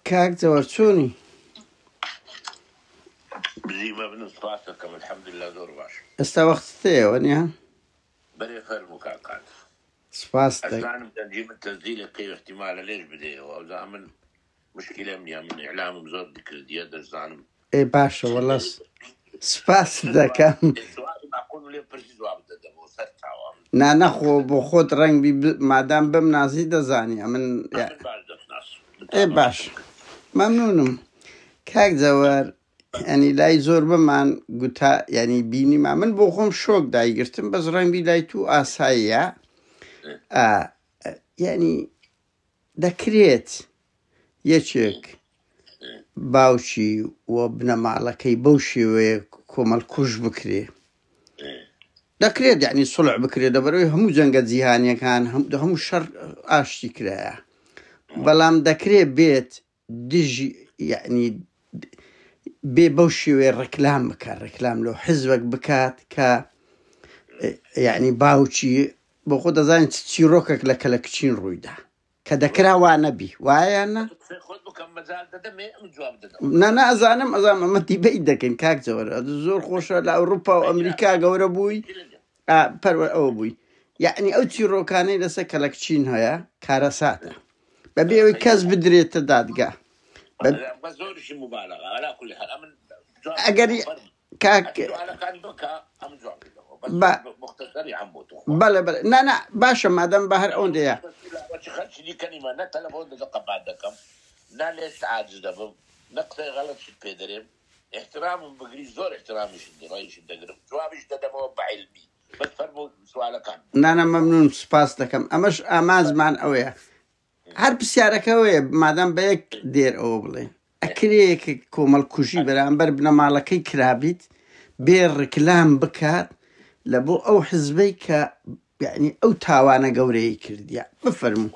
كاك زورتوني بزيمة بن سباسكم الحمد لله زور باش استوقت ثيونيها بري فرمو كاكات سباستك أسلان نجيب التسجيل كيف احتمال ليش بدي وزعمل مشكلة من إعلام مزود ذكر دياد الزانم اي باشا والله سباس دكم السؤال معقول ليه برسي جواب دمو سرت عوام نا نخو بخود رنگ بي مادام بمنازي دزاني من يعني بعد ناس اي باش ممنونم كاك زور يعني لا يزور بمان قلتا يعني بيني ما من بوخم شوك داي قرتم بس رنگ بي لاي تو آسايا يعني دكريت يشك باوشي وبنمالكي بوشي وكوم الكوش بكري دكريت يعني صلع بكري دبروي همو جنگت زيهانيا كان همو شر آشتي كرايا بلام دكريت بيت دجي يعني بوشي والركلام بكا الركلام لو حزبك بكات ك يعني باوشي بخود ازاين تشيروكك لكلكشين رويدا كدكرا وانبي وايانا خود بكم مزال دمي ام جواب دم نا ازانم ما تي بيدك ان كاك زور زور خوش لاوروبا وامريكا غوربوي برو او بوي يعني او تشيروكاني لسه كلكشين هيا كارساتا ببيوي كاز بدريت تدادقا بس زور شي مبالغه على كل حال امن اقري كاك على كان بكا ام جواب مختصر يعموتو بلا نا باشا مادام بحر اون ديا وش خدش دي كلمه نا تلفون دقه بعدكم نا ليش عاجز دبم نقطه غلط في بيدريم احترام بقري زور احترام يشد رايش دقرب جوابش دمو بعلمي بس فرموا سؤالك نا ممنون سپاس دكم امش اماز مان اويا هر بسیارك اويا مادام بيك دير او بلي اكريك كومل كوشي برامبر بنمالكي كرابيت بير كلام بكات لبو او حزبيك يعني او تاوانا قوري كرديا بفرمو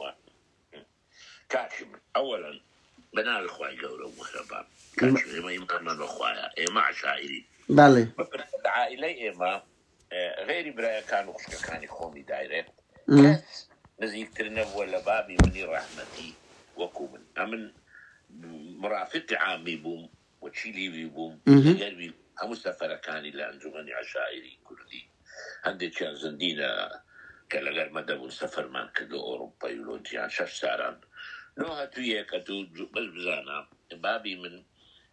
كاشم اولا بنا الاخوة قورو مخربا كاشم اما يمكن الاخوة اما عشائري بالي العائلة اما غيري برايا كانوا كان يخومي دايرة كاس نزيك ترنب ولا بابي مني رحمتي وكومن امن مرافق عامي بوم وتشيلي بوم غير هم سفر كان الى انجمن عشائري كردي عندي كان زندينا كلا غير مدى سفر مان كدو اوروبا يولوجيان شاش ساران نوها تويه كتو بس بزانا بابي من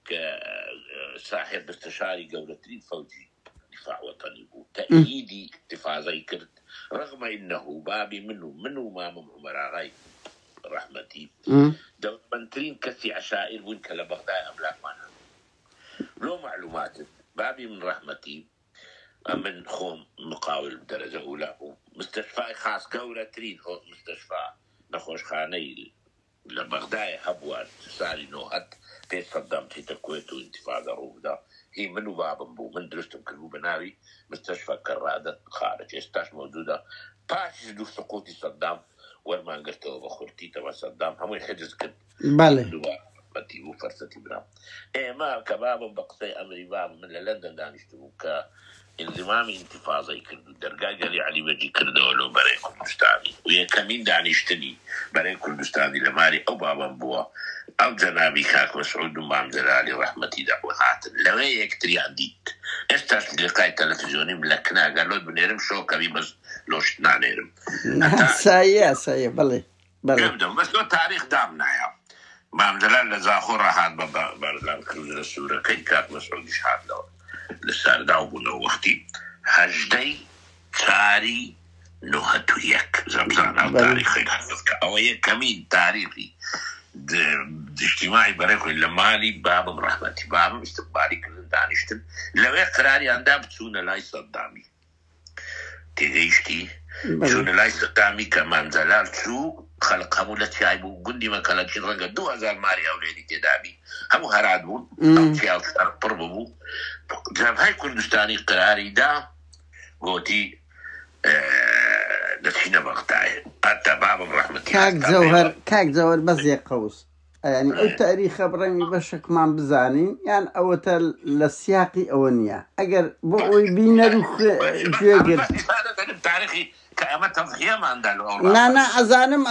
كصاحب استشاري قولتين فوجي دفاع وطني بو تأييدي دفاع زي كرد رغم انه بابي منه ما عمر غاي رحمتي دو منترين كثي عشائر وين كلا بغداء املاك معنا لو معلومات بابي من رحمتي من خوم مقاول درجة أولى مستشفى خاص قولة ترين هو مستشفى نخوش خاني لبغداء هبوان سالي نوهت في صدام في تكويت وانتفاضة روبدا هي منو باب بو من درستم كلو بناوي مستشفى كرادة خارج استاش موجودة باش دو سقوطي صدام ورما قلتو بخورتي تبع صدام همو يحجز كد بالي بتي وفرستي بنا ما كباب بقصي أمري باب من لندن دانشتو انضمامي انتفاضة يكردو درقاء قال علي وجي كردولو برای کردستانی ويا كمين دانشتني برای کردستانی لماري او بابا بوا او جنابي كاك مسعود مام جلالي رحمتي دعوات لو يكتري عنديك استاش لقاء تلفزيوني ملكنا قالوا بنيرم شو كبي بس لوش نانيرم سايا بالي بس لو تاريخ دامنا يا مام جلال لزاخورة هاد بابا كروز السورة كي كاك مسعود شهاد لو لسار داوبونا وقتي هجدي تاري نوهتو يك زبزانا وتاريخي او يك كمين تاريخي اجتماعي بريكو لمالي باب رحمتي باب استقبالي كل دانشتن لو قراري عندها بتسونا لاي صدامي تيجيشتي سونا لاي صدامي كمان زلال شو خلق همو لتشايبو قندي ما كلاكين رنقا 2000 ماري أوليني تدابي همو هرادبون أو تشاو قرببو جاب هاي كردستاني قراري دا قوتي نتشينا بغتاي حتى باب الرحمة كاك زوهر بس يقوس يعني او تاريخ برني بشك ما بزانين يعني او للسياقي اونيا اگر بوي بينا روخ جوجر هذا تاريخي كأما تضحية ما عندها نا ئەزانم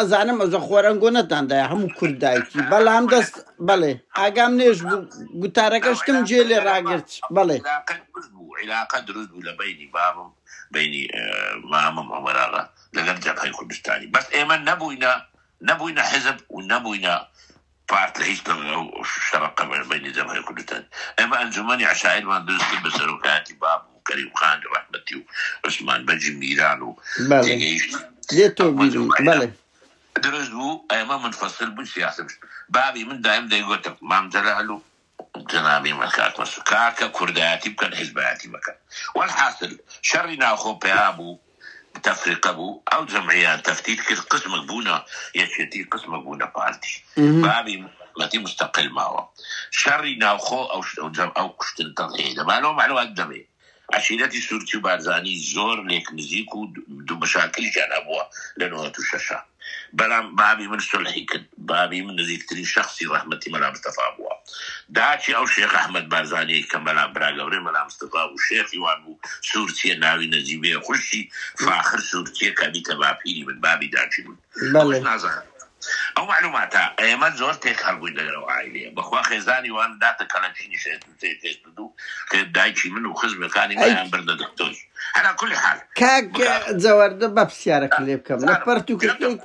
ئەزە خۆرەنگۆ نەتاندایە هەموو کوردایکی بەڵام دەست بەڵێ ئاگام نێژ بوو گوتارەکەشتم جێ لێ ڕاگرت بەڵێ علاقة دروست بوو لە بینی بابم بینی مامەم عومەر ئاغا لەگەڵ جەبهەی کوردستانی بەس ئێمە نەبووینە حزب و نەبووینە بارت لە هیچ شەڕقە بینی جەبهەی کوردستان ئێمە ئەنجومەنی عەشائیرمان دروست کرد بە سەرۆکایەتی باب و کەریم خان ڕەحمەتی و عوسمان بەرجی میران و لێ تۆ بیرم بەڵێ دروست بوو ئێمە منفەسل بووین سیاسە بابی من دایم دەیگوتم مام جەلال و جنابي مكات مسكاكا كرداتي بكن حزباتي مكان والحاصل شر ناخو بيابو تفرقه بو او جمعيات تفتيت كل قسم بونا يشتي قسم بونا بارتي بابي متي مستقل معه شر ناخو او كشتن تنهيد ما له معلومات دمي عشيرتي سورتي بارزاني زور ليك نزيكو دو مشاكل كان ابوها لانه تشاشا بلام بابي من صلحي كنت بابي من ذيك شخصي رحمتي ملا مصطفى ابوها داعشي او شيخ احمد بارزاني كملا براغوري ملا مصطفى وشيخ يوانو سورتي ناوي نجيبه خشي فاخر سورتي كابيتا بابيني من بابي داعشي من او معلوماتها ايامات زورتك هربوا يدقروا عائلية بخوا خيزاني وان داتا كالانشيني شايتو خيب دايتشي منه خزمة كاني ما ينبرد دكتور على كل حال كاك زورده بابسيارك اللي بكم نفرتو كتلك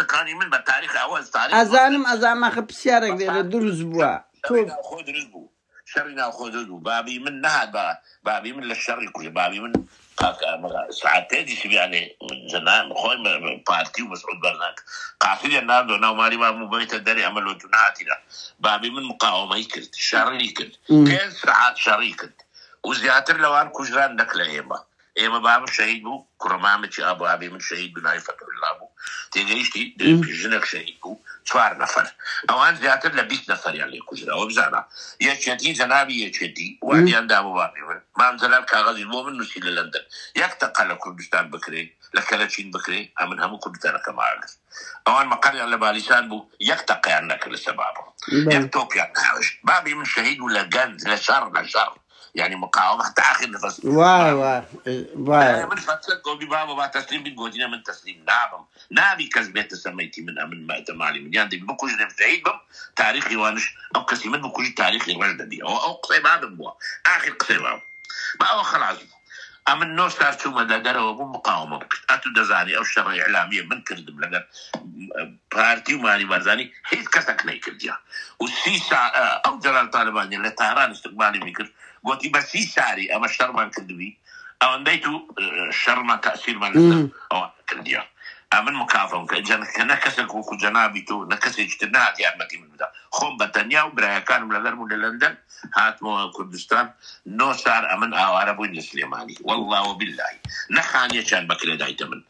كاني من بالتاريخ اول تاريخ ازانم ما خبسيارك دي دروز بوا خود رزبو شرنا خود رزبو بابي من نهاد بابي من للشر كل بابي من ساعتين دي يعني جنان خوي بارتي ومسعود برناك قافله النار دونا ومالي ما مبيت الدري عملوا جناتنا بابي من مقاومه يكرت شريكت كان ساعات شريكت وزياتر لوان كجران نكله ايما بابا شهيد بو كرمامتي ابو ابي من شهيد بناي فتح الله بو تيجيشتي جنك شهيد بو 4 نفر اوان زياتر لبيت نفر يعني كجرا وبزانا يشتي جنابي يشتي وعدي عند ابو بابي ما انزل كاغذ المؤمن نسيل لندن يكتقل كردستان بكري لكلاشين بكري امن هم كردستان كما عرف اوان مقر على باليسان بو يكتقي عنك لسبابه يكتوك يعني بابي من شهيد ولا جند لا شر يعني مقاومة حتى آخر نفس واي من فترة قولي بابا ما تسليم بيقولنا من تسليم نابي كذبت سميتي من أمن ما تمالي من يعني بكوش نفتعيد بم تاريخي وانش أو كسي من بكوش تاريخي رجل دي أو قصي بابا بوا آخر قصي بابا ما هو خلاص أمن نو صار شو مدادره وبو مقاومة أتو دزاني أو شر إعلامية من كردم لغا بارتي ومالي بارزاني هيت كسك نيكرديا والسيسا أو جلال طالباني اللي طهران استقبالي ميكر قلت بس ساري أما الشر ما كذبي أو أنديتو الشر ما تأثير ما نزل أو كرديا أمن مكافأة كنكسك وكو جنابيتو نكسك اجتناعات يا أمتي من بدا خم بطنيا وبرايا كانوا لغرمو للندن هاتمو كردستان نو صار أمن أو عربو السليماني والله وبالله نخاني كان بكري دايت من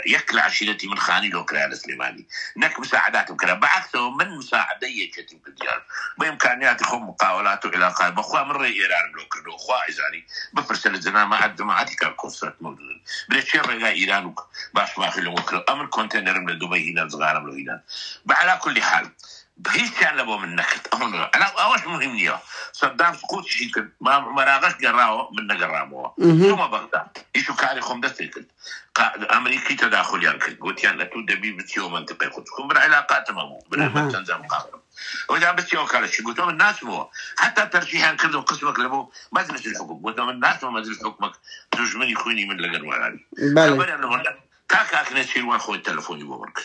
يكل عشيرتي من خاني لو كرا السليماني نك مساعداتهم كرا بعكسه من مساعدية كتيم كديال بإمكانيات خم مقاولات وعلاقات بخوا من رأي إيران لو كردو خوا إزاني بفرسل الزنا ما عد ما عدي كان كونسرت موجود بلتشير رجع إيران باش ما خلوا مكر أمر كونتينر من دبي هنا صغار من هنا على كل حال بهيش كان لبوا من نكت أنا أوش مهمني صدام سقوط شيء كد ما مراغش جراو من نجرامه ثم بغداد إيشو كاري خم دستيكت أمريكي تداخل ينكت قلت يعني تو دبي بتيو منطقة خدكم بالعلاقات مو بالتنظيم قارم وإذا بتيو كلا شيء قلت لهم الناس مو حتى ترشيحان كذا قسمك لبوا مجلس الحكم قلت لهم الناس مجلس حكمك تجمني خويني من لجن وعالي كاك نسير واخوي تلفوني بورك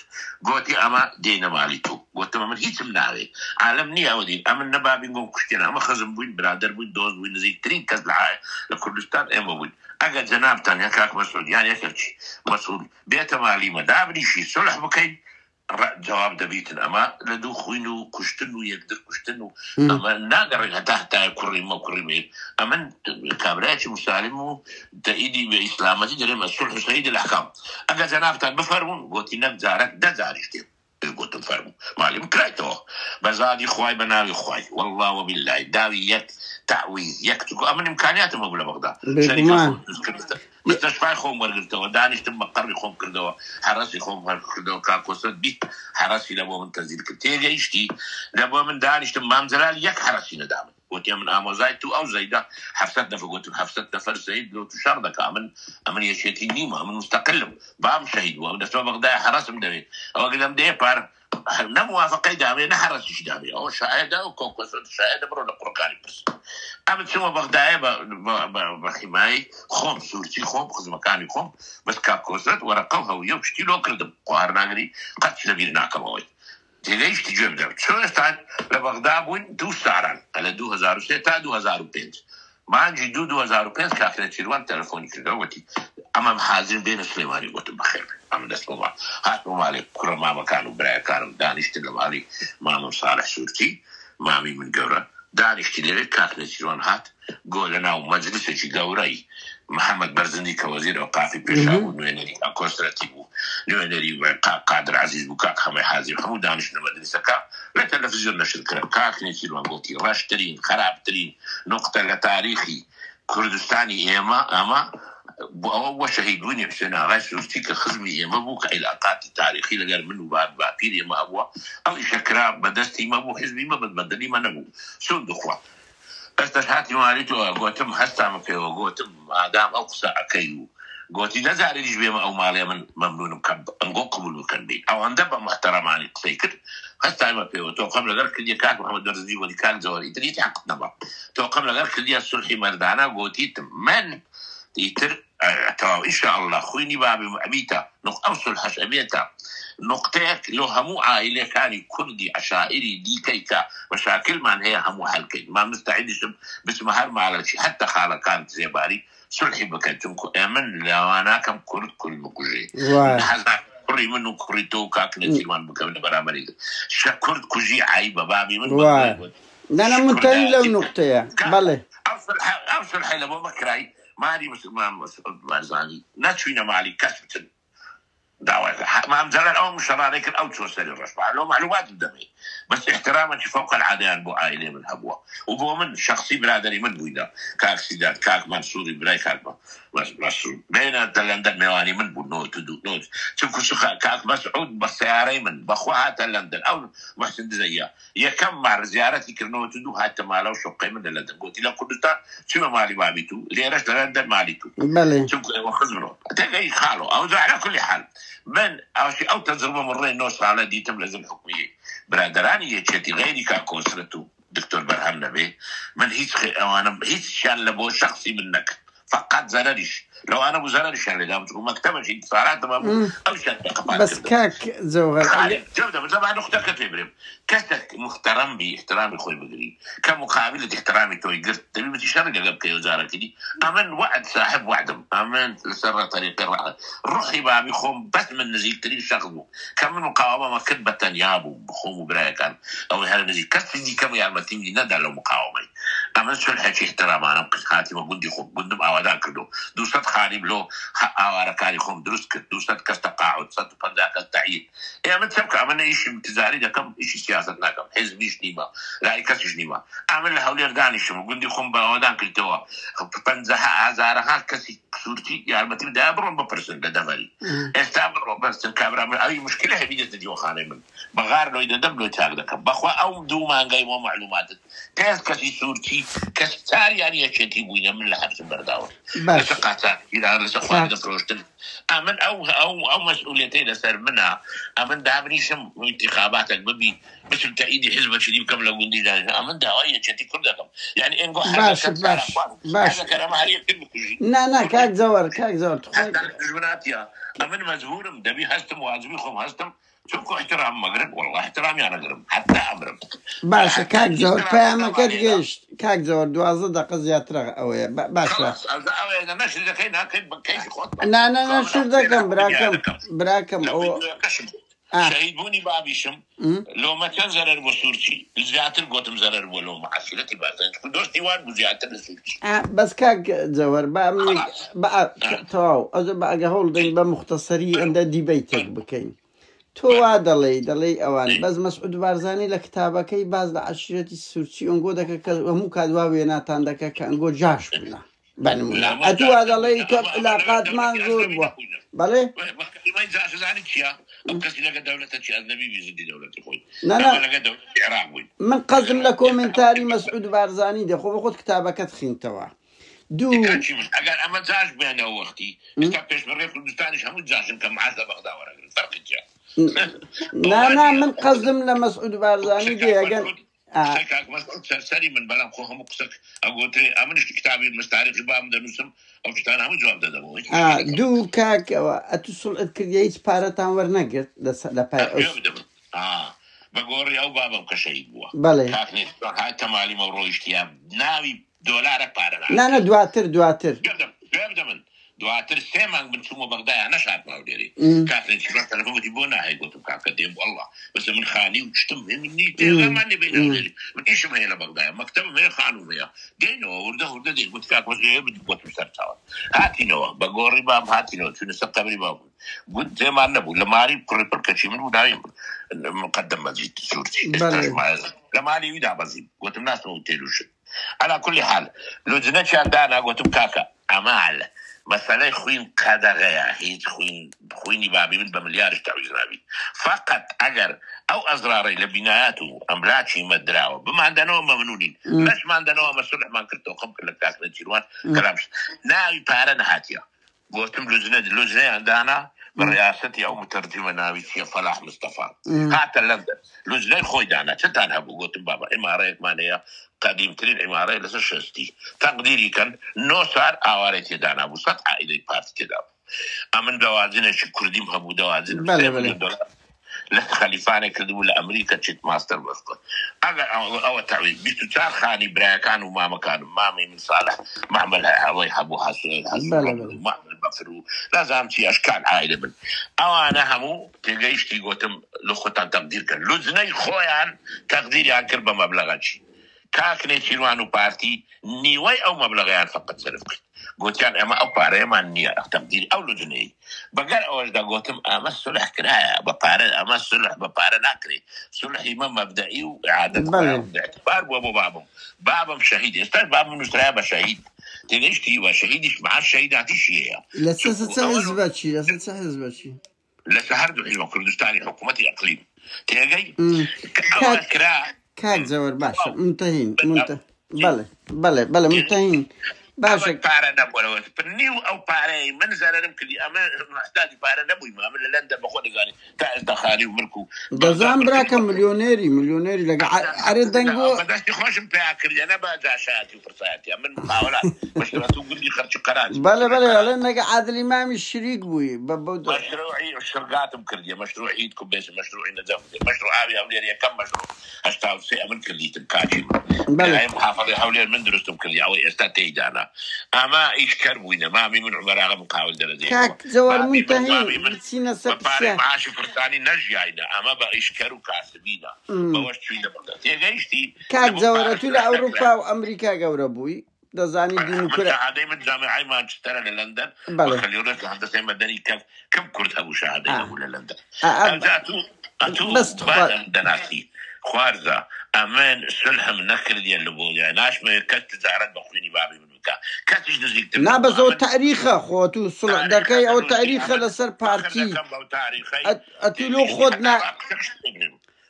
قلت اما دينا ماليتو قلت ما من هيت مناوي عالمني اودي اما نبابي نقوم كشتنا اما خزم بوين برادر بوين دوز بوين زي ترين كز العاي لكردستان اما بوين اقا جناب تاني كاك مسؤول يعني يكرشي مسؤول بيت مالي مدابني شي صلح بكي جواب دبيتن اما لدو خوينو كشتنو يقدر كشتنو اما ناقر تحت كريمه كريمه اما كابراتي مسالمو تايدي باسلامتي دريم الصلح سيد الاحكام اجا جنابتان بفرمون قلت نك زارك ده زارشتي قلت بفرمون مالي مكرايتو بزادي خواي بناوي خواي والله وبالله داويات تعويذ يكتب اما امكانياته مقبله بغداد مستشفى خوم ورقته ودانش تم قري خوم كردوا حراسي خوم كردوا كاكوسات بيت حراسي لابو من تنزيل كتير يشتي لابو من دانش تم مامزلال يك حراسي ندام قلت من اموزايتو او زيدا حفصت نفر قلت حفصت نفر سيد لو تشاردك امن يشيتي نيمه من مستقل بام شهيد ومن سبب بغداد حرس مدوي او قدام دي بار نموافقه دامي نحرس شي دامي او شهاده وكوكوس شهاده برو القرقاني بس امن سما بغداد بحماي خوم صورتي خوم خذ مكاني خوم بس كاكوسات ورقوها ويوشتي لو كردم قهرناغري قد شلبيرنا كموي ليش تجيب ده شو استعد لبغداد وين دو سعران على 2006 تا 2005 ما عندي 2005 كانت تشيلوان تلفوني كده وتي اما محازن بين سليماني قلت بخير اما اسمه هات مالك كل ما كانوا براي كانوا دانش تلمالي مام صالح سورتي مامي من قوره دانش تلي كانت تشيلوان هات قول انا ومجلس شي قوري محمد برزندي كوزير اوقافي بيشاو نوينري اكوستراتيبو نوينري قادر عزيز بوكاك حمي حازم حمود دانش المدرسه لا تلفزيون نشر كاك نيتي وانغوتي راشترين خرابترين نقطه لتاريخي كردستاني اما وشهيدوني بسنة غاسوستي كخزمي اما بوك علاقات تاريخي لغير منه بعد باقي ما ابوا او شكرا بدستي ما بو حزبي ما بدلي ما نبو صندوق استشهادي ماليتو قوتم هستا مكي وقوتم آدام أقصى أكيو قوتي نزاري ليش بيما أو مالي من ممنون كب أنقو قبول مكان بي أو عندما محترماني سيكر هستا مكي وتوقم لغير كل يكاك محمد برزدي ودي كان زوري تريتي حقتنا با توقم لغير كل الصلحي مردانا قوتي من يتر إن شاء الله خويني بابي معبيتا نق أوصل حش أبيتا نقطيك لو همو عائلة كاني كردي عشائري دي كيكا مشاكل من هي همو حلقين ما مستعدش بس مهار ما على شيء حتى خالة كانت زيباري صلحي بكتمكو امن لو انا كم كرد كل مكوجي حزا كري منو كريتو كاك نتيمان بكمنا برامري شكرد كوجي عيبة بابي من انا منتهي لو نقطة بله اوصل حيلة بمكراي مالي ما زاني ناتشوينا مالي كسبتن دعوة ما مزال أو مش عليك أو توصل الرشبة له معلومات قدامي بس احترامك فوق العاديان بو عائلة من هبوة وبو من شخصي برادري من بويدا كاك سيدات كاك منصوري براي كاك مسعود بين لندن مواني من بو نوت تشوفوا سخا كاك مسعود بالسيارة من بخوات لندن أو محسن زيها يكم مع زيارتي كرنو تدو حتى ما لو شقي من لندن قلت لا كردستان شو مالي بابيتو ليرش لندن ماليتو شوفوا وخزنوا تلاقي خاله أو على كل حال من أو تجربة مرين نوصل على دي تملزم حكمية برادراني يتشتي غيري كاكوسرتو دكتور برهام نبي من أنا هيك شان لبو شخصي منك فقط زررش لو أنا أبو زررش اللي دامت ومكتبة شيء اتصالات ما أو شان بس كاك زوغر جودة بس ما نختار كتبرم كسك محترم بي احترامي خوي بقري كمقابلة احترامي توي قرت تبي بتشارك قبل كي وزارة كدي أمن وعد صاحب وعدم أمن لسر طريق الرعد روحي بابي خوم بس من نزيك تريد شغله كم من مقاومة ما كتبة يابو بخوم وبرايا كان أو هذا نزيك كسر دي كم يا المتين دي ندى له مقاومة أمن شلحة شيء احترام أنا بقصاتي ما قندي خوم قندم أودان كله دوست خالي بلو أواركاري خوم درست دوست كستقاعد صد فندق التعيين يا من سبك أمن إيش امتزاري ده كم إيش سياستنا كم حزبيش نيما لا يكسش نيما أعمل له هولير دانش وقندي خم بودان كلتوا بنزها أزارها كسي صورتي يا المتين ده برون ببرسن ده دفري استعمل ببرسن كاميرا من أي مشكلة هبيجة تديو خانة من بغار لو يدم لو تاج ده كم بخوا أو دوما جاي مو معلومات كاس كسي صورتي كستار يعني يشتي بوينا من لحبس برداور بس قاتا إذا لسه ده بروشتن أمن أو مسؤوليتين سر منها أمن ده بريشم انتخاباتك ببي مثل تأييد حزب شديد كم لو قندي ده أمن ده هاي شتي كردكم يعني إنقو باش كلام عليه كل كل نا كاك زور حتى الجبنات يا أمن مزهورم دبي هستم وعزبيكم هستم شوفوا احترام مغرب والله احترامي أنا قرب حتى أمرم باش كاك زور فاهمك تجيش كاك زور 12 دقيقة زيادة أويا باش خلاص أويا أنا نشر ذكينا كيف خط نا نشر ذكم براكم أو شهيدوني بابيشم لو ما كان زرر بصورتي زيادة القوتم زرر ولو معسلتي بعدين كل دوست ديوان بزيادة الصورتي بس كاك زور بقى تواو أزو بقى هولدين بمختصري عند ديبيتك بكين تو دلي أوان بس مسعود بارزاني لكتابكي باز لعشرة السورتي أنقو دكا ومو كادوا ويناتان دكا كأنقو جاش بنا بنمونا أتوا دلي كعلاقات منظور بوا بله ما يجاش زاني كيا او كسي لقى دولة شي اجنبي بيزدي دولة خوي لا لقى دولة العراق بوي من قزم لكومنتاري مسعود بارزاني دي خو بخد كتابك تخين توا دو كاتشي من اگر اما زاج بيانا وقتي كتاب بيش مريخ كردستاني شامو زاجن كم عاسة بغدا ورا فرق جا لا من قزم لمسعود بارزاني دي اجن سكاك مسعود سرسري من بلام خو هم قصك اقول تري امنش كتابي المستعرق بام دنوسم او كتان هم جواب دادمو دو كاك اتصل اذكريت بارتان ورنقت لباي بقوري او بابا كشهيد بوا بله كاكني هاي تمالي مورو اشتياب ناوي دولار بارنا لا دواتر بيبدا من دواتر سيمان بنشومو بغدايا انا شاد ماوديري كاكني شباب تلفون تبونا هاي قلت كاكا ديم والله بس من خاني وشتم مني تيغا ماني بين اوليري من ايش ما هي لبغدايا مكتب ما هي خانو ميا دينو ورده دي قلت كاك وزي بدي قلت مسرتاوا هاتي نوا بقوري باب هاتي نوا شنو سقبري باب قلت زي ما نبو لماري بكل بركشي من ودايم مقدم مزيد صورتي لماري ويدا بزيد قلت الناس ما قلتلوش على كل حال لو زنتش عندنا قلت كاكا امال مثلا خوين قدغيا هيت خويني بابي من بمليار تعويز نابي فقط اگر او ازراري لبناياته املاكي مدراو بما عندنا ممنونين مش ما عندنا مسؤول ما كنتو قم كل كاك نتيروان كلامش ناوي بارنا هاتيا قلتم لوزنة عندنا برئاستي او مترجمه ناوي سي فلاح مصطفى حتى لندن لوزنة خوي دانا تتانها قلتم بابا امارات مانيا قديم ترين عمارة لسه شستي تقديري كان نوصار آوارتي دانا بوسط عائلة بارتي دانا أمن دوازين شو كرديم هبو دوازين بله لست خليفاني كردو لأمريكا تشيت ماستر بسطة أو تعويض بيستوشار خاني براكان وما كانوا مامي من صالح معملها هواي حبو حسن معمل بفرو لازم تي أشكال عائلة من أو أنا همو تلقيش تيقوتم لخطان تقدير كان لزني خويان تقديري عن كربة مبلغاتشي كاكني شيروانو بارتي نيوي او مبلغيان فقط سلفك قلت يعني اما او باري ما نية تقدير او لجني بقال اول دا قلتم اما السلح كرايا بباري اما السلح بباري ناكري سلح امام مبدئي واعادة اعتبار وابو بابم شهيد استاذ بابم نسرابة شهيد تليش تيوا شهيدش مع الشهيد عتيشي لسه حزباتشي لسه هردو حلوة كردستاني حكومتي اقليم تيجي اول كرايا كاك زور باشا منتهين بله منتهين باشا بارا نبوي بنيو او باري منزل يمكن اما محتاج بارا نبوي ما من لندا بخود غاني تاع دخالي ومركو دزام براك مليونيري لقى اريد دنجو بدك تخش بياكل انا باجا شاتي وفرصاتي من محاولات مش تقول لي خرج قرار بله لانك عادل الامام الشريك بوي مشروعي الشرقات مكرديه مشروع ايدكم بس مشروعي نزف مشروع ابي اولياء كم مشروع اشتغل في امن كليه الكاجي بله محافظه حولي من درستم كليه او استاتي دانا اما ايش كربوينا ما من عمراء مقاول درجه كاك زوار منتهين سينا سبسيا معاش فرتاني نجينا اما بايش كرو كاسبينا باوش تشينا بقى تيجيشتي كاك زوارتو لاوروبا وامريكا غوربوي دزاني دين كره هذه من جامعه مانشستر لندن وخلينا هندسه مدني كم كرت ابو شهاده ولا لندن اتو بس دناسي خوارزة امان سلح من نكر ديال لبويا ناش ما كت زعرت بخويني بابي من مكان كاتش نزيك لا بس هو تاريخه خوتو الصلح دكاي او تاريخه لسر بارتي اتلو خدنا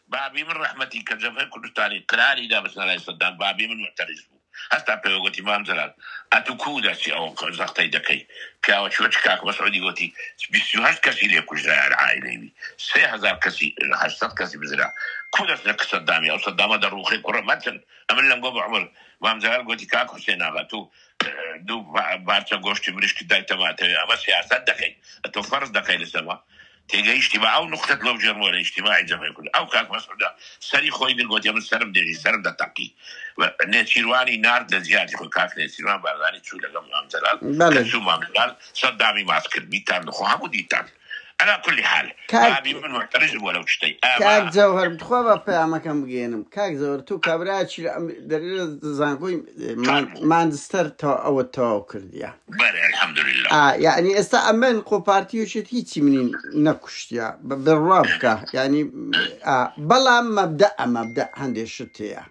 بابي من رحمتي كجفه كردستاني قراري دا بس لا صدام بابي من معترض حتى بيوغتي ما مزلال اتوكودا سي او زختي دكاي كاو شوشكاك مسعودي قوتي بيسيوهاش كاسي ليكو جزائر عائلي 3000 كاسي 800 كاسي بزرع كودس لك صدامي او صدامه دروخي كره مثلا امن لم قبل عمر ما مزال قوتي كاك حسين اغاتو دو بارتا غوشتي مريشك داي تمات اما سياسات دكاي اتو فرض دكاي لسما تيجي اجتماع او نقطه لو جرموله اجتماعي جمعي كله او كاك مسعوده سري خوي دي قوتي من سرم دي سرم دا تقي نيتشيرواني نار دزياتي خو كاك نيتشيروان بارغاني تشو لغم امزلال كسو مامزلال صدامي ماسكر بيتان خو همو ديتان على كل حال بابي من معترض ولو شتي كاك زوهر بتخوبا بياما كم بجينم كاك زوهر تو كابراتشي دريل زانكوي ماندستر او التواو كرديا بله الحمد لله يعني استأمن قو بارتيو شت هيتي منين نكشتيا بالرابكة يعني بلا مبدأ هندي شتيا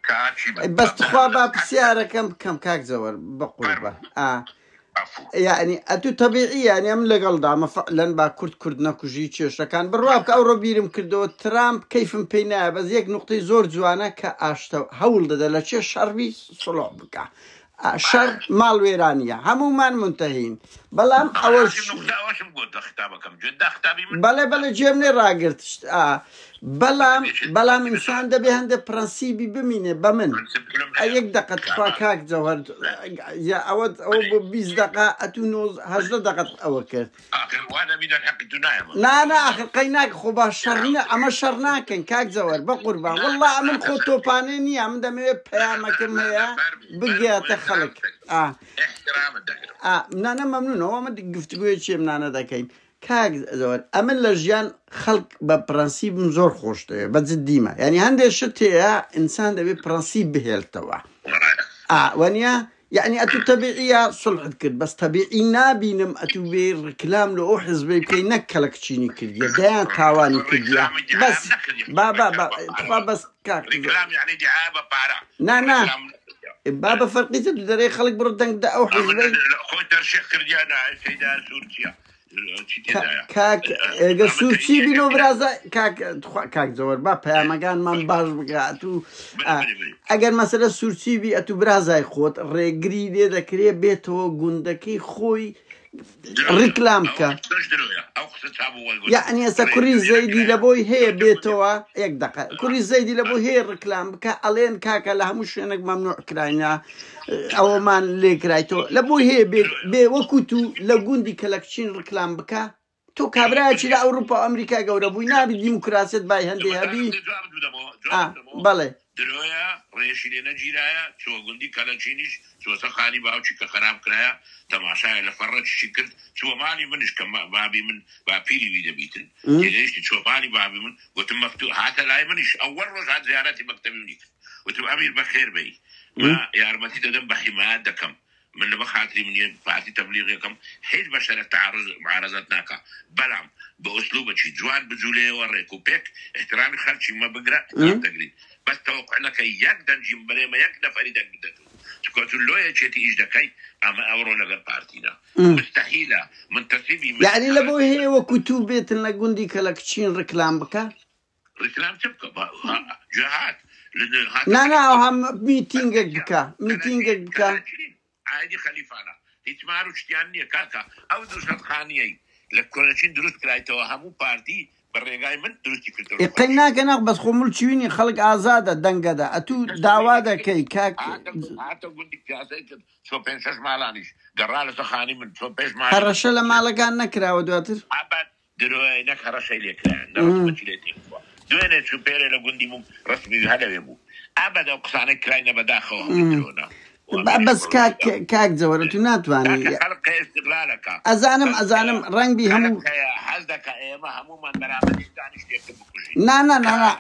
بس تخوبا بسيارة كم كاك زوهر بقربة يعني أتو طبيعي يعني أم لقل دعم فعلا با كرد نكوجي تشيش كان بالرواب كأورو بيرم كردو ترامب كيف مبينا بس يك نقطة زور جوانا كأشتو هول ده لشي شربي صلوع بكا شر مال ويرانيا همو من منتهين بلام أول بلا جيبني راقرتشت بلام إنسان ده بهند برانسيبي بمينه بمن أيك دقت خواكاك جوهر يا أود أو بيز دقة أتونوز هجر دقت أوكر آخر وانا بيدن حق تنايم لا آخر قيناك خوبا شرنا أما شرناكن كاك جوهر بقربان والله من خوتو بانيني أم دمي بيامك ميا بقيا تخلق احترام الدكتور منانا ممنون هو ما قفت قوي شيء منانا دكين كاك زور أمن لجيان خلق ببرانسيب مزور خوشته بس ديما يعني هندي شتى إنسان ده ببرانسيب بهالتوا ونيا يعني أتو طبيعية صلح كد بس طبيعي نابينم أتو بير كلام لو حزب كي نكلك تشيني كديا دان تاواني كديا بس بابا بس كاك كلام يعني دعابة بارا نا بابا فرقيته دري خلق بردنك دا أو حزبي خوي ترشيخ كرديانا سيدان سورتيا كاك سورتي بينو برازا كاك زور با پیامگان من باش بگاتو اگر مثلا سورتي بي اتو برازای خود رگری دي دکری بيتو گوندکی خوي ريكلام كا يعني كوري زيدي لبوي هي بيتوا يك دقة كوري زيدي لبوي هي ريكلام كا الين كاكا لها مش انك ممنوع كراينا او مان لي كرايتو لبوي هي بي وكوتو لغوندي كلاكشين ريكلام بكا تو كابراتشي لاوروبا وامريكا غوربوي نابي ديمقراطية باي هندي هبي بله درويا ريشي لنا جيرايا شو غوندي كلاكشينيش شو سخاني باوشي كخراب كرايا تماشا لفرج شكل شو مالي منش كم بابي من بابيلي بيدا بيتن ليش شو مالي بابي من وتم مفتوح حتى لا منش اول روز عاد زيارتي مكتبي منك وتم امير بخير بي ما يا رمتي تدم بحماية دكم من بخاطري من فاتي تبليغكم حيث بشر التعرض معارضتناك بلام باسلوب شي جوان بزولي وريكو بيك احترامي خالتي ما بقرا تقريد بس توقعنا كي يقدر جمبري ما يقدر فريدا قدته تقول له يا شتي ايش دكاي اما اورو لغا بارتينا مستحيله منتسبي يعني لبو هي وكتوبه لغوندي كلاكشين ريكلام بكا ريكلام تبقى جهات لا هم ميتينج بكا عادي خليفانا يتمارو شتيانيه كاكا او دوشات خانيه لكولشين دروس كرايتو همو بارتي بريغاي من دروسي كلتو يقينا كنا بس خمول تشويني خلق ازاده دنگدا اتو داوادا كي كاك حتى قلت سياسه شو بنسش مالانيش قرال سخاني من شو بيش مال هرشله مالكان نكرا ودواتر ابد دروي نك هرشله كان درس بتشيتي دوينه شو بيري لغوندي مو رسمي هذا يبو ابد اقصانه كراينا بداخو مترونا بس كاك زورتو ناتواني خلق استقلالك ازانم رنگ بي همو حزدك ايما همو من برامج دانش يكتبكوشي نا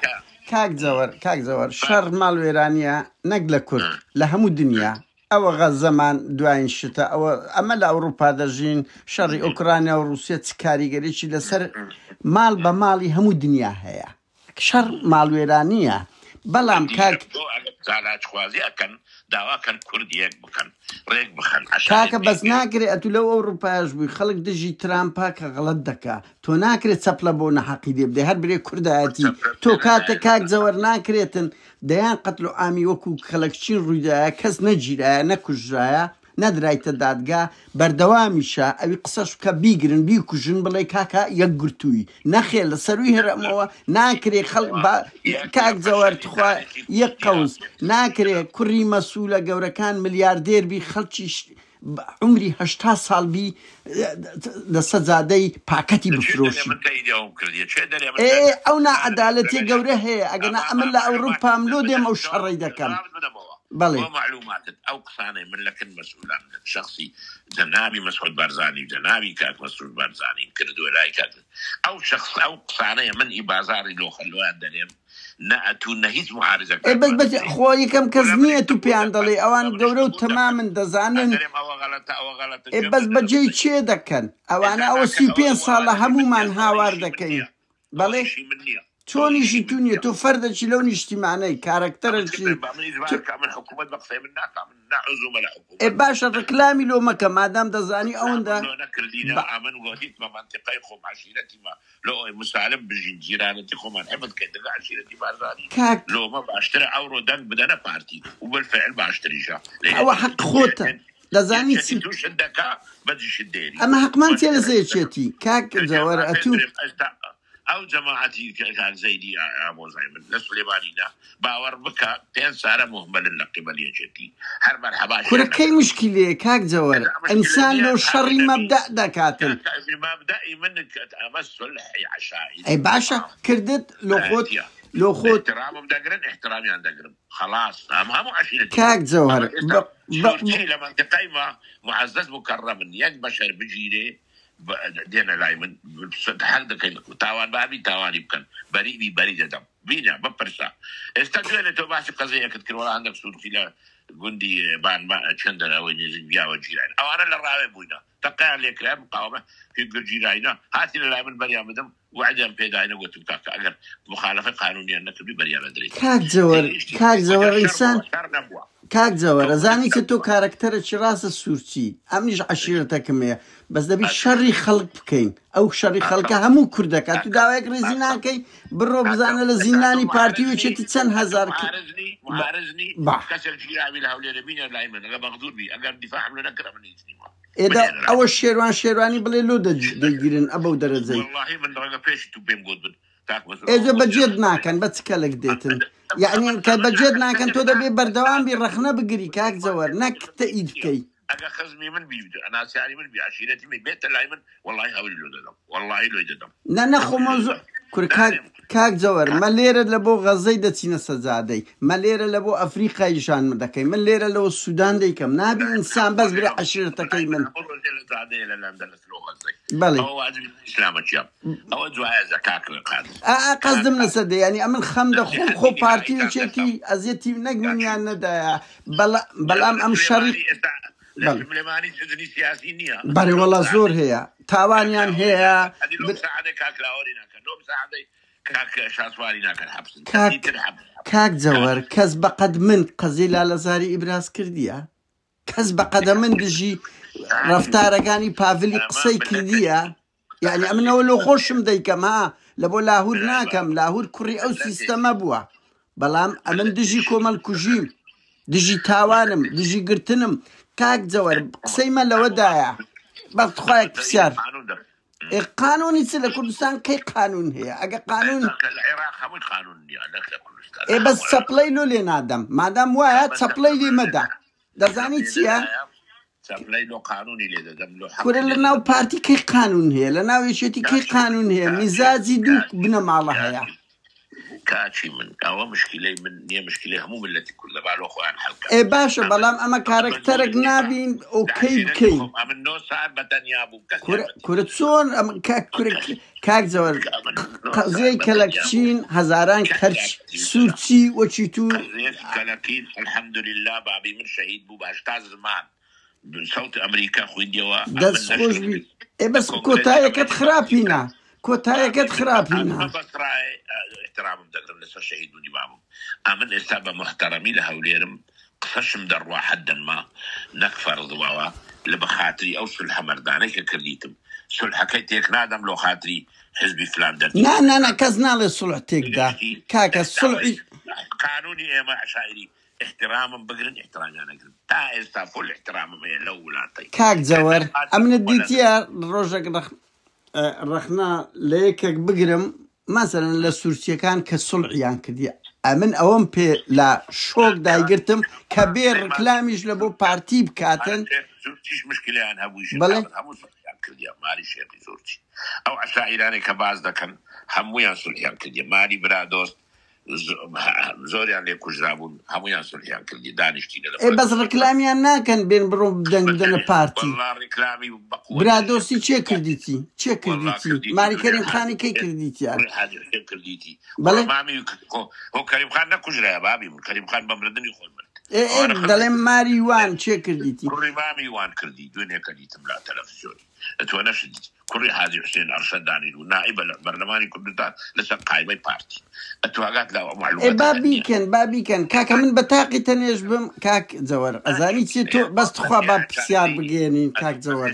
كاك زور شر مال ويرانيا نقل كرد لهمو الدنيا او غزمان دوين الشتاء او اما لاوروبا دجين شر اوكرانيا وروسيا تكاريغري شي لسر مال بمالي همو الدنيا هيا شر مال ويرانيا بلام كاك زعلات خوازي اكن داوا كان كرديك بكن ريك بخن كاكا بس ناكري اتو لو اوروبا يجبي خلق دجي ترامبا كغلط دكا تو ناكري تسبلبونا حقي دي بدي هر بري كرداتي تو كاك زور ناكريتن ديان قتلوا امي وكو خلقشين رويدا كس نجيرا نكجايا ندرايت دادگا بردواميشا اوي قصص كبيغرن بيكوجن بلاي كاكا يغرتوي نخيل سروي هرموا ناكري خلق كاك زور تخوا يقوز ناكري كوري مسؤوله جوركان ملياردير بي خلچي عمري 80 سال بي لسزادي باكتي بفروشي ايه اونا عدالتي جوره هي اجنا امل اوروبا ملوديم او شريده كان بلي ومعلومات او قصاني من لكن مسؤول عن شخصي جنابي مسعود بارزاني جنابي كاك مسعود بارزاني كردو لاي كاك او شخص او قصاني من ابازاري لو خلوان دليم نأتو نهيز معارضة إيه بس خوي كم كزنية توبي عندلي أوان جورو تماما دزانن إيه بس بجي شيء دكان أوانا أو سيبين صالة همو من هاوار دكين بلي تۆنیشی تو نییە تۆ فەردەکی لەو نیشتیمانەی کارکتەرەکی من حکوومەت بە قسەی من ناکەم نعزومە لە حکوومەت باشە ڕکلامی لۆ مەکە مادام دەزانی ئەوەندە نەکردینە ئەمن وەهیتمە منتیقەی خۆم عشیرەتیمە لۆ ئەوی مسالم بژین جیرانەتی خۆمان حفظ کەی دەگە عشیرەتی بارزانی لۆمە باشترە ئەوڕۆ دەنگ بدەنە پارتی و بالفعل باشتریشە ئەوە حەق خۆتە دەزانی تووشت دەکا بەجیشت دێری ئەمە حەقمان تێ لەسێچێتی کاک جەوەر ئەتوو ئەو جەماعەتی کار زەیدی ئامۆزای من لە سولێمانیدا باوەڕ بکە پێنج سارە مهمەلن لە قیبەلیەکێتی هەر مەرحەبا کورەکەی مشکلەیە کاک جەوەر ئینسان لەو شەڕی مەبدە دەکاتن مەبدەئی من ئەمە سولحی عشائری ئەی باشە کردت لۆ خۆت احترامم دەگرن احترامیان دەگرم خلاص ئەم هەموو عشیرەتی کاک جەوهەر لە منطقەی ما معزز مکرمن یەک بەشەر بگیرێ دێنە لای من حەق دەکەین تاوان بابی تاوانی بکەن بەریبی بەری دەدەم بینە بپرسە ئێستا دوێنێ تۆ باسی قەزەیەکت کردوەڵا هەندێک سوورکی لە گوندی بانما چەندەرەوەی نێزیک بیاوە جیران ئەوانە لە ڕاوێ بووینە تەقیان لێکرا مقاومە هیچ جیرانە هاتی لە لای من بەریان بدەم وعدیان پێداینە گوتم کاکە ئەگەر مخالفە قانونیان نەکردی بەریان دەدرێت کاک جەوەر ئینسان کاک جەوەر ئەزانی کە تۆ کارکتەرێکی ڕاستە سوورچی ئەمنیش عەشیرەتەکەمەیە بەس دەبی شەڕی خەڵک بکەین ئەو شەڕی خەڵکە هەموو کوردەکە تو داوایەک ڕێزی ناکەی بڕۆ بزانە لە زیندانی پارتی وچێتی چەند هەزار معارضنی کەسێک جیراوی لە هەولێرە بینە لای من ئەگە بەغدور بی ئەگەر دیفاعم لە نەکرا من هیچ نیمە ئێدا ئەوە شێروانی بڵێ لۆ دەگیرن ئەبەو دەرەجەی واللهی من ڕەنگە پێشی تو پێم گوت بن ئێجە بەجێت ناکەن بە چ کەلێک دێتن یعنی کە بەجێت ناکەن تۆ دەبێ بەردەوام بی ڕەخنە بگری کاک جەوەر نەک تەئید بکەی ئەگە خزمی من بی ئەناسیاری من بی عشیرەتی من بێتە لای من واللهی هەوری لۆ دەدەم واللهی لۆی دەدەم نەخۆمە کاک جەوەر مە لێرە لە بۆ غەزەی دەچینە سەجادەی مە لێرە لە بۆ ئەفریقای ژان دەکەی من لێرە لەوە سوودان دەیکەم نابی ئینسان بەس برێ عەشیرەتەکەی من بەڵێ ئەوە دوایە زەکاک قەزدم لەسەر ینی ئەمن خەم دەخۆم خۆ پارتیوچێتی ئەزیەتی نەگمنیان نەدایە بەڵام ئەم شەڕی بەڵێ وەڵا زۆر هەیە تاوانیان هەیە کاک جەوەر کەس بەقەد من قەزی لالەزاری ئیبراز کردیە کەس بەقەدە من دژی ڕەفتارەکانی پاڤلی قسەی کردیە یعنی ئەمنەوە لۆ خۆشم دەیکەم ها لە بۆ لاهور ناکەم لاهور کوڕی ئەو سیستەمە بووە بەڵام ئەمن دژی کۆمەڵ کوژیم دژی تاوانم دژی گرتنم کاک جەوەر قسەی مە لەوەدایە بەخوایەک پرسیار قانونی چ لە کوردستان کەی قانون هەیە ئەگە قانون بەس چەپڵەی لۆ لێ نادەم مادام وایە چەپڵەی لێ مەدا دەزانی چییە کورە لە ناو پارتی کەی قانون هەیە لە ناو یەکێتی کەی قانون هەیە میزاجی دوو بنە ماڵە هەیە کاچی من ئەوە مشکلەی من نییە مشکلی هەموو ملەتی کورد لە باڵۆ خۆیان هەڵکە باشە بەڵام ئەمە کارکتەرێک نابین ئۆکەی بکەین من 9 ساعت بەتەنیا بوو کورە چۆن کاک جەوەر قەزەی کەلەکچین هەزاران کەرچ سوورچی وەچی تو کەلەکین الحەمدولله بابی من شەهید بوو بە 80 زمان سەوت ئەمریکا خوێندیەوە دەست خۆش بی بەس کۆتایەکەت خراپینە کۆتایەکەت خراپینە احترامم دەکەم لەسەر شەهید بوونی مامم ئەمن ئێستا بە محتەرەمی لە هەولێرم قسەشم دەڕوا حەدەن ما نەک فەرضبەوە لە بەخاتری ئەو سولحە مەردانەی کە کردیتم سولحەکەی تێک نادەم لۆ خاتری حزبی فلان دەردی نا کەس ناڵێ سولح تێکدا کاکە سولحی قانونی ئێمە عشائری احترامم بگرن احترامیان نەگرن تا ئێستا فۆل احترامم هەیە لەو وڵاتەی کاک جەوەر ئەمنت دیتیە ڕۆژێک ڕەخنا لە یەکێک بگرم مەسەرەن لە سوورچیەکان کە سوڵحیان کردی ئەمن ئەوەم پێ لە شۆک دایگرتم کە بێ ڕکلامیش لە بۆ پارتی بکاتن مشکلیان هەبووی هەموو کردیا ماری شێقی زۆرچی ئەو عشائیرانی کە باز دەکەن هەموویان سوڵحیان کردی ماری برا دۆست زۆریان لێ کوژرا بوون هەموویان سوڵحیان کردی دانیشتی بەس ڕکلامیان ناکەن بێن بڕۆ دەنگ بدەنە پارتی برادۆستی چێ کردیتی چێ کردیتی ماری کەریم خانی کەی کردیتیان کردیتی بەڵێ مامی هۆ کەریم خان نەکوژرایە بابی من کەریم خان بەمردنی خۆی مرد دەڵێم ماری وان چێ کردیتی کوڕی مامی وان کردی دوێنێکە دیتم لا تەلەڤیزیۆنی ئەتۆ نەشدیت کوڕی حاجی حوسێن ئەرشەدانی و نائیبە لە بەرلەمانی کوردستان لەسەر قایمەی پارتی ئەتۆ ئاگات لا معلومات بابیکەن کاکە من بە تاقی تەنێژ بم کاک جەوەر ئەزانی چێ تۆ بەست خوا با پرسیار بگێنین کاک جەوەر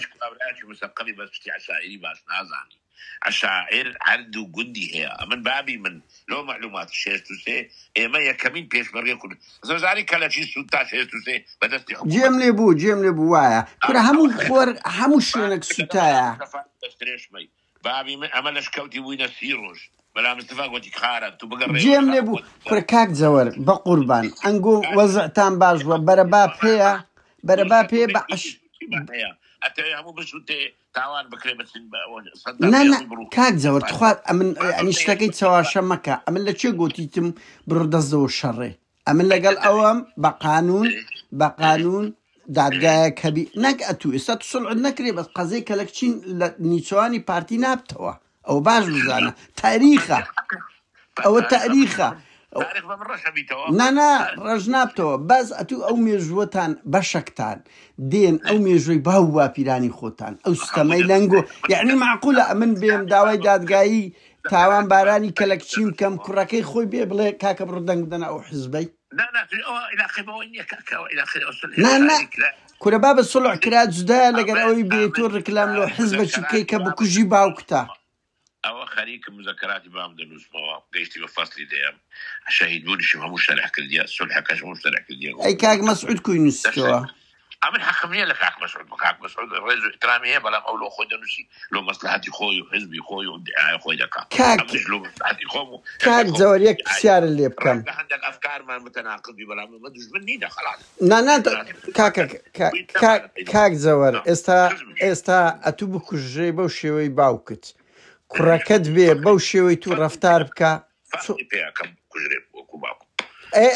مسەقەلی بەستی عشائری باش نازانی عشائر عرض و گوندی هەیە من بابی من لۆ معلومات 63 ئێمە یەکەمین پێشمەرگەی کورد زۆزاری کەلەچی سوود تا 63 بەدەستی جێم لێ بوو وایە کورە هەموو خۆر هەموو شوێنێک سوتایە دەسترێشمەی بابی من ئەمە لەشکەوتی بووینە 30 ڕۆژ بەلا مستەفا گوتی خارە تو بگەڕێ جێم لێ بوو کورە کاک جەوەر بە قوربان ئەنگۆ وەزعتان باش بووە بەرەباب هەیە بە هەموو بسووتێ تاوان بکرێ بچین کاک جەوەر تخوات ئەمن ئەنی شتەکەی چاواشە مەکە ئەمن لە چێ گوتیتم بڕۆ دەستەوە شەڕێ ئەمن لەگەڵ ئەوەم بە قانون دادگایە کەبی نەک ئەتو ئێستا تو سڵعت نەکرێ بەس قەزەی کەلەکچین لە نیچوانی پارتی نابتەوە ئەو باش بزانە تاریخە ئەوە تاریخە نانا ڕژ نابتەوە باز ئەتو ئەو مێژوەتان بەشەکتان دێن ئەو مێژوەی باو واپیرانی خۆتان ئەو ستەمەی لەنگۆ یعنی معقولە ئەمن بێم داوای دادگایی تاوان بارانی کەلەکچیم کەم کوڕەکەی خۆی بێ بڵێ کاکە بڕ دەنگ بدەنە ئەو حزبەی کورە بابە سڵح کرا جودایە لەگەر ئەوەی بێتۆ ڕکلام لەو حزبەکی بکەی کە بکوژی باوکتە ئەوە خەریکە مزەکەراتی بام دەنووسمەوە گەیشتی بە فەسلی دەیەم شەهید بوونیشم هەموو شەرح کردیە سولحەکەش هەموو شەرح کردیە ئەی کاک مەسعود کوی نووسیتەوە ئەمن حەقم نییە لە کاک مەسعود ڕێز و ئیحترامی هەیە بەڵام ئەو لۆ خۆی دەنووسی لۆ مەسلحەتی خۆی و حزبی خۆی و دیعای خۆی دەکات کاک جەوەر یەک پرسیارە لێ بکەم هەندێک ئەفکارمان متەناقضی بەڵام ئەمە دوژمن نینە خەڵات کاک جەوەر ئێستا ئەتوو بکوژێ بەو شێوەی باوکت کوڕەکەت بێ بەو شێوەی تو ڕەفتار بکە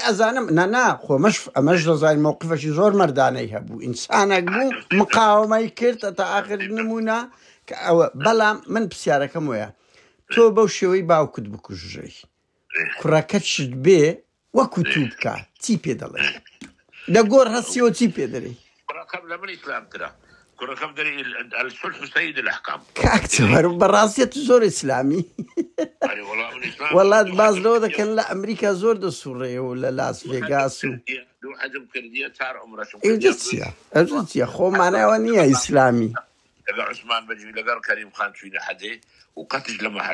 ئەزانم نەنا خۆمەش ئەمەش دەزانین مووقفەشی زۆر مەردانەی هەبوو ئینسانێک بوو مقاومەی کرد تا ئاخر نمونە کە ئەوە بەڵام من پرسیارەکەم وەیە تۆ بەو شێوەی باوکت بکوژەی کوڕەکەتشت بێ وەکو تو بکە چی پێ دەڵێ لە گۆڕ هەستیەوە چی پێ دەڵێ كركم دري الصلح سيد الاحكام كاكتر براسية زور اسلامي والله باز لو ده كان لا امريكا زور ده سوريا ولا لاس فيغاس دو حجم كرديه صار عمره شو اجتيا خو معناها ونيه اسلامي لقى عثمان بجي لقى كريم خان شو لحدي وقتج لما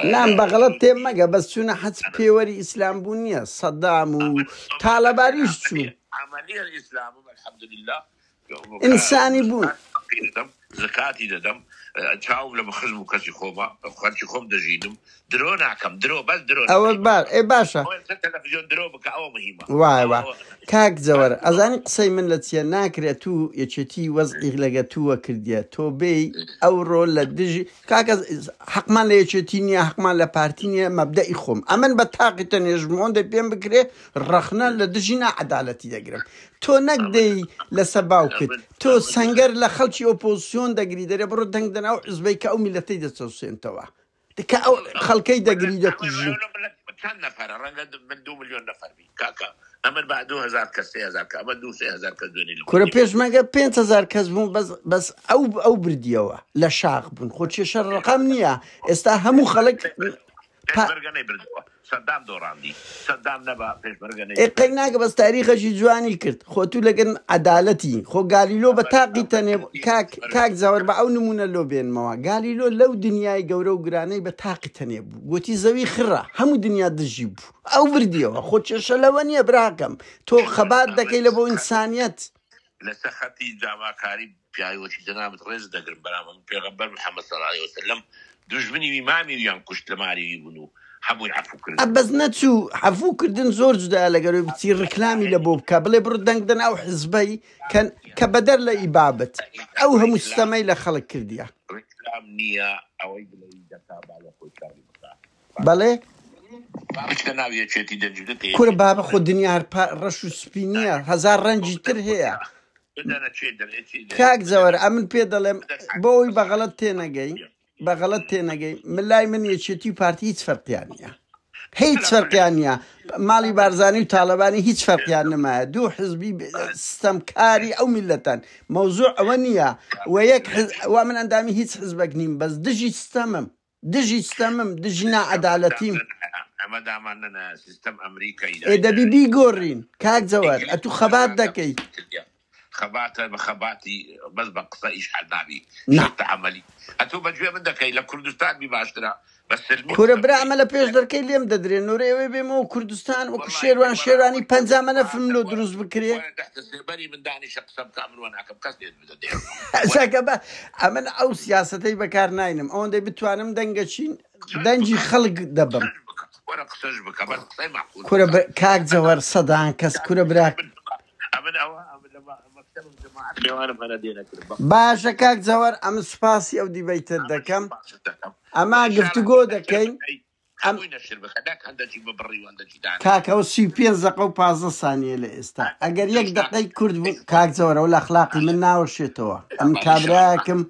نعم بغلط تيما بس شو حد بيوري اسلام بنيه صدام وطالبانيش شو عمليه الاسلام الحمد لله إنساني بون زكاتي ددم تشاوم لما خزمو كسي خوما خالشي خوم دجيدم درو ناكم درو بس درو أول بار إيه باشا تلفزيون درو بك أو مهمة واي كاك زور أزاني قصي من لتيا ناكري تو يشتي وزقي لقتو وكرديا تو بي أو رول لدجي كاك حق ما ليشتينيا حق ما لبارتينيا مبدأ خوم أمن بتاقي تنجمون دي بيان بكري رخنا لدجينا عدالتي دقرم تو نقدي لسباوكت تو سنگر لخلشي اوبوزيون دقري داري برو دنگ دن او حزبي كاو ملتي دستوسين توا كاو خلقي دقري دا كجي كان نفر رنگد من 2 مليون نفر بي كاكا امن بعد 2000 كس 3000 كس امن 3000 كس دوني كورا بيش ماگا 5000 كس بون بس او برديوا لشاق بون خودشي شر رقم نيا استا همو خلق برگنه بردوا صدام دوراندي صدام نبا برگنه قيناك بس تاريخي جواني كرت خو تو لگن عدالتي خو غاليلو بتاقي تني كاك زور باو نمونه لو بين ما غاليلو لو دنياي غورو غراني بتاقي تني غوتي زوي خره همو دنيا دجيب او برديو خو شلواني براكم تو خبات دكي لبو انسانيت لسختي جامع كاري بياي وشي جناب رز دغر برام پیغمبر محمد صلى الله عليه وسلم دجمني امامي ينكشت لماري يبنو حبوا يعفو كردن بس نتشو عفو كردن زور جدا لقالوا بتصير ركلامي لبوبكا بلي بردن دن او حزبي كان كبدر لإبابة او هم مستمعي لخلق كرديا ركلام نية او يبلي جتاب على خوي كاري بلي بابش كناوية چيتي دنجدتي كور بابا خود دنيا رشو سبينية هزار رنجي تر هي كاك زور امن بيدالم بوي بغلط تيناقي بغلط تێنەگەی من لای من یەکێتی پارتی هیچ فەرقیان نیە هیچ فەرقیان نیە ماڵی بارزانی و تاالبانی هیچ فەرقیان نمایە دوو حزبی سیستەمکاری ئەو میلەتەن مەوزوع ئەوە نییە وا من ئەندامی هیچ حزبێک نیم بەس دژی سیستەمم دژی نائەدالەتیم ئەمە دامانە سیستەم ئەمریکایی دەبی بیگۆڕین کاک جەوەر ئەتوو خەبات دەکەی خەباتە بە خەباتی بەس بە قسە ئیش حەل نابی عملی ئەتوو بەگوێ من دەکەی لە کوردستان بی باشترە کورە برا ئەمە لە پێش دەرکەی لێم دەدرێن نورێوەی بێمەوە کوردستان وەکو شێوانی 50 مەلەفم لۆ دروست بکرێ بەری من دانیشە قسە بکەم منوە ناکەم کەس لێت بدە ئەساکە بە ئەمن ئەو سیاسەتەی بەکار ناینم ئەوەندەی بتوانم دەنگەچین دەنجی خەڵک دەبم وەرە قسەش بکە بەس قسەی معقول کورە کاک جەوەر سەدان کەس کورە براک باشە کاک جەوەر ئەمە سوپاسی ئەو دیبەیتر دەکەم ئەما گفتوگۆ دەکەین کاکەەوە 35 دقە و 15 سانیە لە ئێستا ئەگەر 1 دقەی کورد بوو کاک جەوەرەوە لە ئەخلاقی من ناوەشێتەوە ئەم کابراکم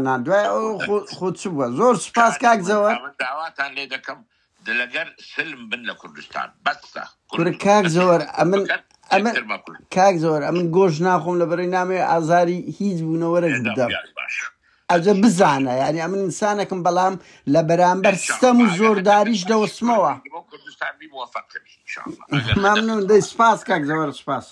نا دوای خۆ چ بووە زۆر سوپاس کاک جەوەر داواتان لێ دەکەم دلەگەر سلم بن لە کوردستان بەسە کورە کاک جەوەر کاک زۆر ئەمن گۆژ ناخۆم لە بەرەی نامێ ئازاری هیچ بوونەوەرەش بدەم ئەجە بزانە یعنی ئەمن ئینسانێکم بەڵام لە بەرامبەر سیستەم و زۆرداریش دەوەستمەوە مەمنون دەی سپاس کاک زەوەر سپاس